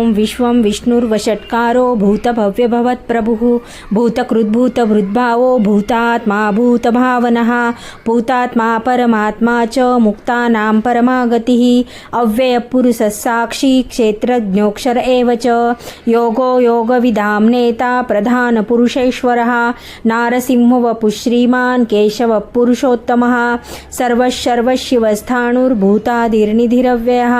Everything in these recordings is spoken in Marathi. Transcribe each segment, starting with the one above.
ओम विश्वं विष्णुर्वषट्कारो भूतभव्यभवत्प्रभुः भूतकृद्भूतभृद्भावो भूतात्मा भूतभावनः भूतात्मा परमात्मा च मुक्तानां परमागतिः अव्ययपुरुषस्साक्षी क्षेत्रज्ञोऽक्षर एव च योगो योगविदां नेता प्रधानपुरुषेश्वरः नारसिंहवपुः श्रीमान् केशवः पुरुषोत्तमः सर्वशर्वशिवस्थाणुर्भूतादिर्निधिरव्ययः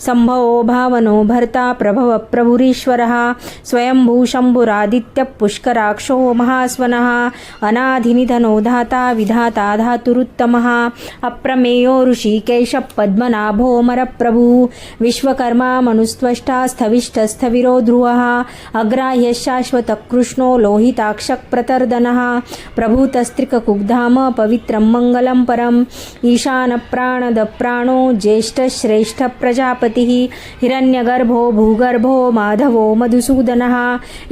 सम्भवो भावनो भर्ता प्रभव प्रभुरीश्वरः स्वयंभू शम्भुरादित्यः पुष्कराक्षो महास्वनः अनाधिनिधनो धाता विधाता धातुरुत्तमः अप्रमेयो ऋषिकेशः पद्मनाभो मरप्रभुः विश्वकर्मा मनुस्त्वष्टा स्थविष्ठस्थविरो ध्रुवः अग्राह्यः शाश्वतः कृष्णो लोहिताक्षः प्रतर्दनः प्रभूतस्त्रिककुग्धाम पवित्रं मङ्गलं परम् ईशानप्राणदप्राणो ज्येष्ठश्रेष्ठः प्रजापतिः हिरण्यगर्भो भूगर्भो माधवो मधुसूदनः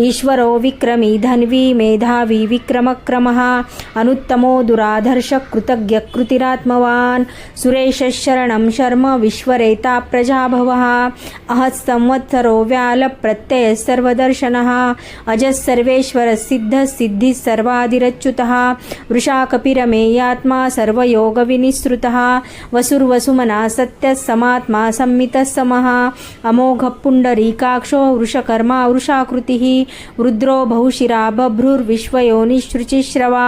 ईश्वरो विक्रमी धन्वी मेधावी विक्रमक्रमः अनुत्तमो दुराधर्षः कृतज्ञकृतिरात्मवान् सुरेशशरणं शर्म विश्वरेता प्रजाभवः अहत्संवत्सरो व्यालप्रत्ययः सर्वदर्शनः अजः सर्वेश्वरः सिद्धः सिद्धिः सर्वादिरच्युतः वृषाकपिरमेयात्मा सर्वयोगविनिसृतः वसुर्वसुमना सत्यः समात्मा संमितः समः अमोघः पुण्डरीकाक्षो वृषकर्मा वृषाकृतिः रुद्रो बहुशिरा बभ्रुर्विश्वयोनिः शुचिश्रवा।